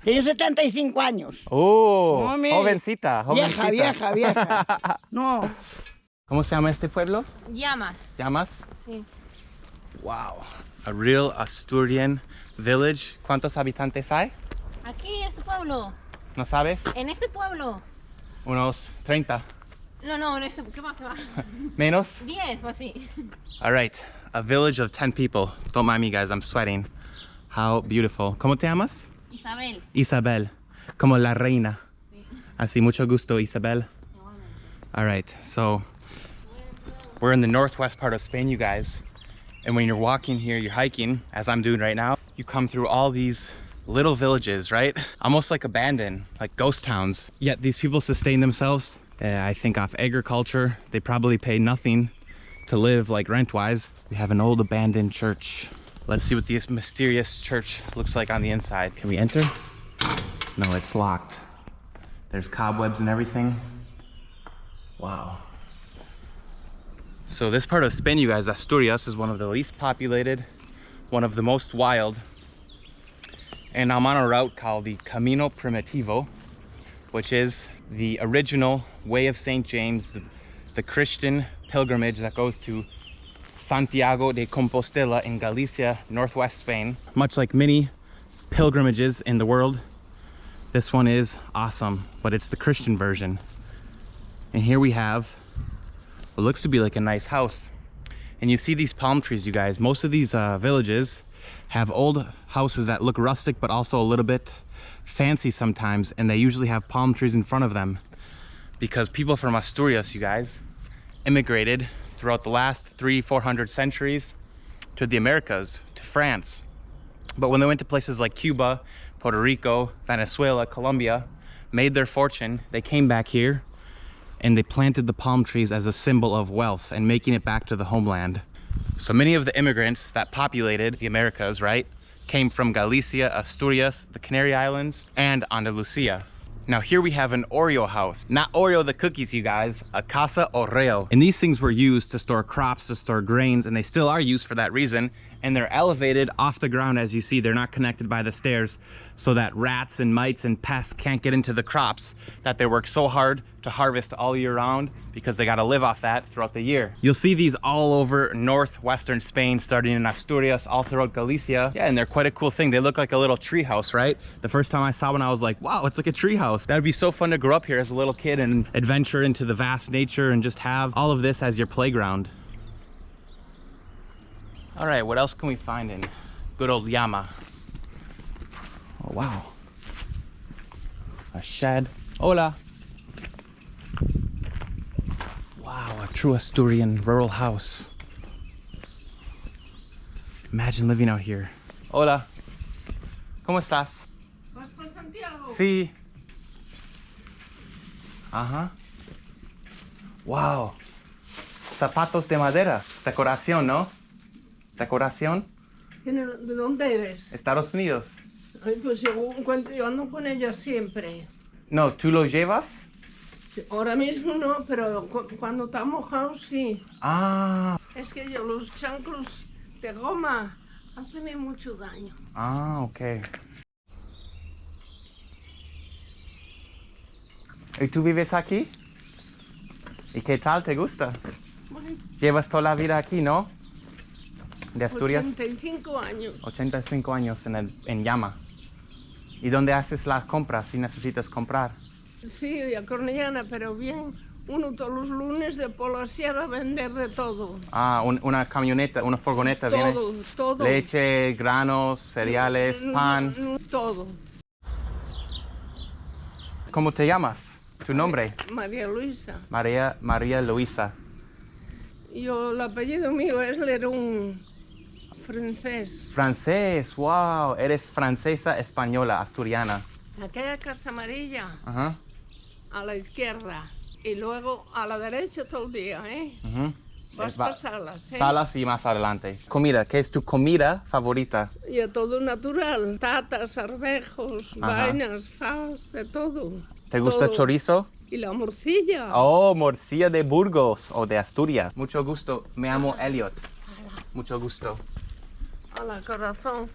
Tengo 75 años. Oh, Hombre. jovencita, jovencita. Vieja. No. ¿Cómo se llama este pueblo? Llamas. ¿Llamas? Sí. Wow. A real Asturian village. ¿Cuántos habitantes hay? Aquí, este pueblo. ¿No sabes? En este pueblo. Unos 30. No, en este... ¿Qué va? ¿Menos? 10 o así. All right. A village of 10 people. Don't mind me, guys. I'm sweating. How beautiful. ¿Cómo te llamas? Isabel. Isabel. Como la reina. Sí. Así, mucho gusto, Isabel. All right. So, we're in the northwest part of Spain, you guys. And when you're walking here, you're hiking, as I'm doing right now, you come through all these little villages, right? Almost like abandoned, like ghost towns. Yet these people sustain themselves, I think, off agriculture. They probably pay nothing to live, like rent-wise. We have an old abandoned church. Let's see what this mysterious church looks like on the inside. Can we enter? No, it's locked. There's cobwebs and everything. Wow. So this part of Spain, you guys, Asturias, is one of the least populated, one of the most wild. And I'm on a route called the Camino Primitivo, which is the original way of St. James, the Christian pilgrimage that goes to Santiago de Compostela in Galicia, northwest Spain. Much like many pilgrimages in the world, this one is awesome, but it's the Christian version. And here we have what looks to be like a nice house. And you see these palm trees, you guys. Most of these villages have old houses that look rustic, but also a little bit fancy sometimes. And they usually have palm trees in front of them because people from Asturias, you guys, immigrated throughout the last 300-400 centuries to the Americas, to France. But when they went to places like Cuba, Puerto Rico, Venezuela, Colombia, made their fortune, they came back here and they planted the palm trees as a symbol of wealth and making it back to the homeland. So many of the immigrants that populated the Americas, right, came from Galicia, Asturias, the Canary Islands, and Andalusia. Now here we have an Oreo house. Not Oreo the cookies, you guys, a Casa Oreo. And these things were used to store crops, to store grains, and they still are used for that reason. And they're elevated off the ground, as you see. They're not connected by the stairs so that rats and mites and pests can't get into the crops that they work so hard to harvest all year round, because they got to live off that throughout the year. You'll see these all over northwestern Spain, starting in Asturias, all throughout Galicia. Yeah, and they're quite a cool thing. They look like a little tree house, right? The first time I saw one, I was like, wow, it's like a tree house. That'd be so fun to grow up here as a little kid and adventure into the vast nature and just have all of this as your playground. All right, what else can we find in good old Llama? Oh, wow. A shed. Hola. Wow, a true Asturian rural house. Imagine living out here. Hola. ¿Cómo estás? ¿Vas por Santiago? Sí. Ajá. Wow. Zapatos de madera. Decoración, ¿no? Decoración. ¿De dónde eres? Estados Unidos. Ay, pues yo ando con ella siempre. No, ¿tú lo llevas? Ahora mismo no, pero cuando está mojado sí. Ah. Es que yo los chanclos de goma hacen mucho daño. Ah, ok. ¿Y tú vives aquí? ¿Y qué tal? ¿Te gusta? Bueno, Llevas toda la vida aquí, ¿no? De Asturias. 85 años. 85 años en Llama. ¿Y dónde haces las compras si necesitas comprar? Sí, a Cornellana, pero bien, uno todos los lunes de por la sierra a vender de todo. Ah, una camioneta, una furgoneta viene. Todo. Leche, granos, cereales, pan. Todo. ¿Cómo te llamas? ¿Tu nombre? María Luisa. María Luisa. Yo, el apellido mío era un francés. Francés, wow. Eres francesa, española, asturiana. Aquella casa amarilla, Ajá. a la izquierda. Y luego a la derecha todo el día, ¿eh? Ujú. Vas para Salas, ¿eh? Salas y más adelante. Comida, ¿qué es tu comida favorita? Y a todo natural. Tatas, arvejos, Ajá. vainas, fas, de todo. ¿Te gusta Todo. chorizo? Y la morcilla. Oh, morcilla de Burgos o de Asturias. Mucho gusto, me llamo Elliot. Mucho gusto. A la corazón.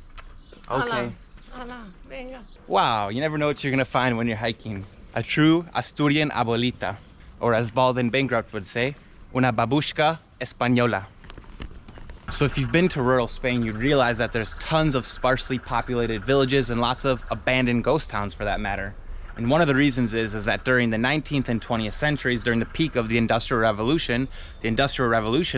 Ok. Ala. Hala, venga. Wow, you never know what you're gonna find when you're hiking. A true Asturian abuelita, or as Bald Bankrupt would say, una babushka española. So if you've been to rural Spain, you'd realize that there's tons of sparsely populated villages and lots of abandoned ghost towns for that matter. And one of the reasons is that during the 19th and 20th centuries, during the peak of the Industrial Revolution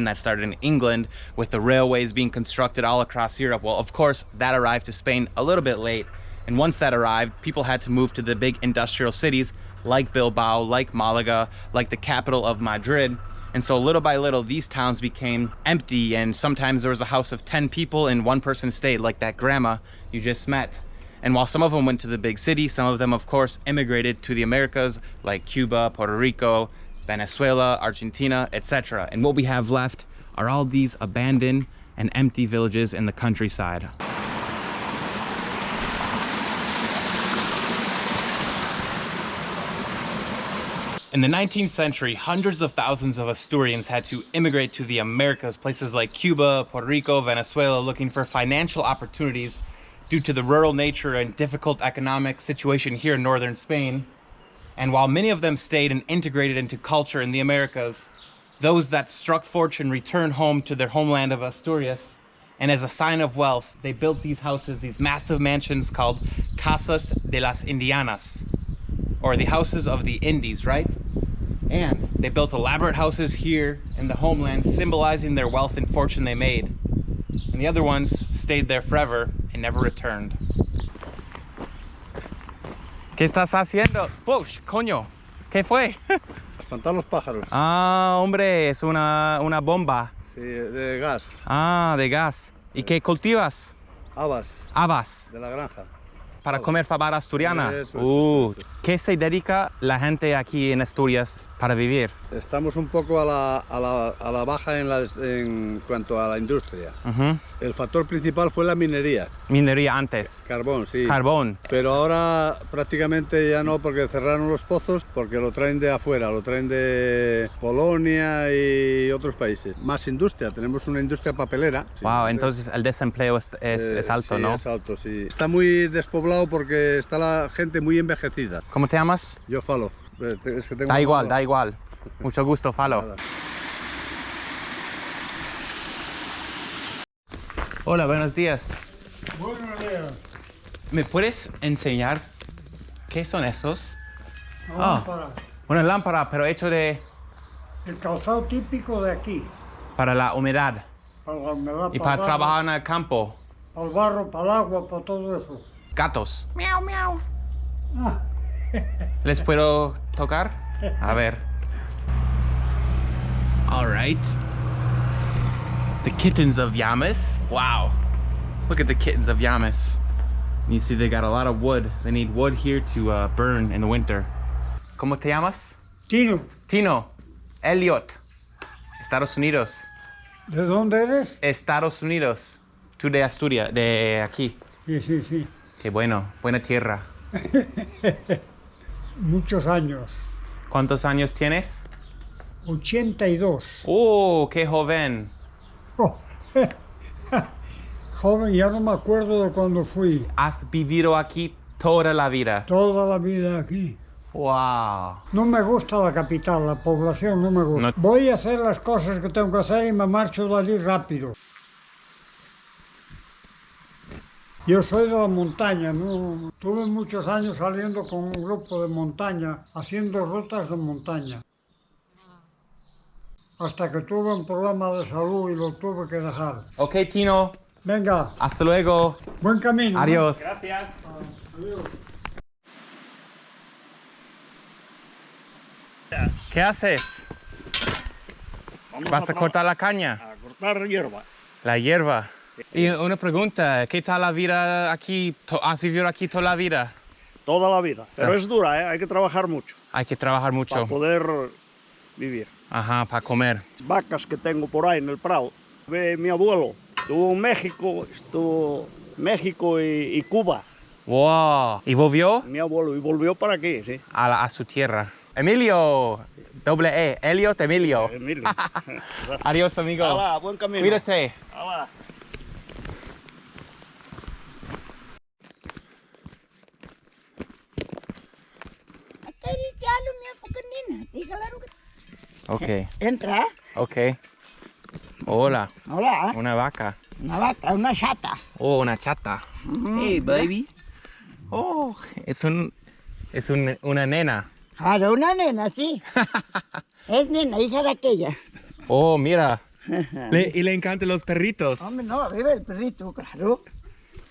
that started in England with the railways being constructed all across Europe, well, of course, that arrived to Spain a little bit late. And once that arrived, people had to move to the big industrial cities like Bilbao, like Malaga, like the capital of Madrid. And so little by little, these towns became empty, and sometimes there was a house of 10 people and one person stayed, like that grandma you just met. And while some of them went to the big city, some of them, of course, immigrated to the Americas, like Cuba, Puerto Rico, Venezuela, Argentina, etc. And what we have left are all these abandoned and empty villages in the countryside. In the 19th century, hundreds of thousands of Asturians had to immigrate to the Americas, places like Cuba, Puerto Rico, Venezuela, looking for financial opportunities due to the rural nature and difficult economic situation here in northern Spain. And while many of them stayed and integrated into culture in the Americas, those that struck fortune returned home to their homeland of Asturias. And as a sign of wealth, they built these houses, these massive mansions called Casas de las Indianas, or the houses of the Indies, right? And they built elaborate houses here in the homeland, symbolizing their wealth and fortune they made. And the other ones stayed there forever and never returned. ¿Qué estás haciendo? Bush, coño. ¿Qué fue? Espantar los pájaros. Ah, hombre, es una bomba. Sí, de gas. Ah, de gas. ¿Y qué cultivas? Habas. Habas. De la granja. Para comer fabada asturiana. Eso. ¿Qué se dedica la gente aquí en Asturias para vivir? Estamos un poco a la baja en cuanto a la industria. El factor principal fue la minería. Minería antes. Carbón, sí. Carbón. Pero ahora prácticamente ya no, porque cerraron los pozos, porque lo traen de afuera, lo traen de Polonia y otros países. Más industria, tenemos una industria papelera. Wow, entonces el desempleo es alto, sí, ¿no? Es alto, sí. Está muy despoblado porque está la gente muy envejecida. ¿Cómo te llamas? Yo Falo. Es que tengo Da igual. Mucho gusto, Falo. Nada. Hola, buenos días. Buenos días. ¿Me puedes enseñar qué son esos? Una lámpara. Una lámpara, pero hecho de... El calzado típico de aquí. para la humedad. Para la humedad. Y para trabajar en el campo. Para el barro, para el agua, para todo eso. Gatos. Miau, miau. Ah, ¿Les puedo tocar? A ver. All right. The kittens of Llamas. Wow. Look at the kittens of Llamas. You see they got a lot of wood. They need wood here to burn in the winter. ¿Cómo te llamas? Tino, Tino. Elliot. Estados Unidos. ¿de dónde eres? Estados Unidos. Tú de Asturias, de aquí. Sí, sí, sí. Qué bueno. Buena tierra. Muchos años. ¿Cuántos años tienes? 82. ¡Oh, qué joven! Oh, joven, ya no me acuerdo de cuando fui. Has vivido aquí toda la vida. Toda la vida aquí. ¡Wow! No me gusta la capital, la población no me gusta. No. Voy a hacer las cosas que tengo que hacer y me marcho de allí rápido. Yo soy de la montaña, ¿no? Tuve muchos años saliendo con un grupo de montaña, haciendo rutas de montaña. Hasta que tuve un problema de salud y lo tuve que dejar. Ok, Tino. Venga, Hasta luego. buen camino. Adiós. Gracias. Adiós. ¿Qué haces? ¿Vas a cortar la caña? A cortar hierba. La hierba. Y una pregunta, ¿qué tal la vida aquí? ¿Has vivido aquí toda la vida? Toda la vida. Pero Sí. es dura, ¿eh? Hay que trabajar mucho Hay que trabajar mucho. para poder vivir. Ajá, para comer. Vacas que tengo por ahí en el prado. Ve mi abuelo, estuvo en México y Cuba. Wow. ¿Y volvió? Mi abuelo, y volvió para aquí, sí. A su tierra. Emilio, doble E, Elliot Emilio. Emilio. Adiós, amigo. Hala, buen camino. Cuídate. Hala. Okay, Entra. okay. Hola, Hola. una vaca. Una vaca, una chata. Oh, una chata. Hey, baby. Oh, una nena. Claro, una nena, sí. Es nena, hija de aquella. Oh, mira. Y le encantan los perritos. Hombre, no, vive el perrito, claro.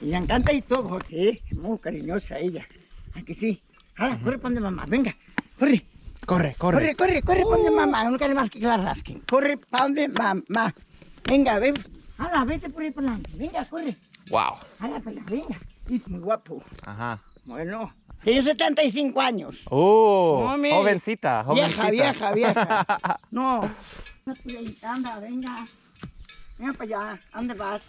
Y le encanta y todo, sí. Muy cariñosa ella. Aquí sí. Ahora, corre, pon de mamá, venga. Corre. Corre, Corre, corre, corre, pon de mamá. No quiere más que la rasquen. Corre, pon de mamá. Venga, ven. Hala, vete por ahí por delante. Venga, corre. Wow. Hala, para allá, venga. Y muy guapo. Ajá. Bueno, tiene 75 años. Oh, Hombre. jovencita, jovencita. Vieja. No. Anda, venga. Venga para allá. ¿Dónde vas?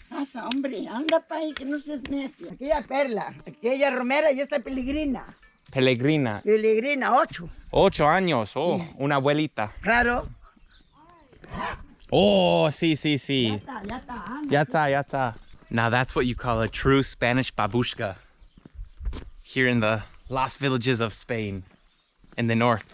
Pasa, hombre. Anda para ahí, que no seas necio. Aquella Perla, aquella Romera y esta Pelegrina. Pelegrina. Pelegrina, 8. 8 años. Oh, una abuelita. Claro. Oh, sí. Ya está, anda. Ya está. Now that's what you call a true Spanish babushka. Here in the lost villages of Spain, in the north.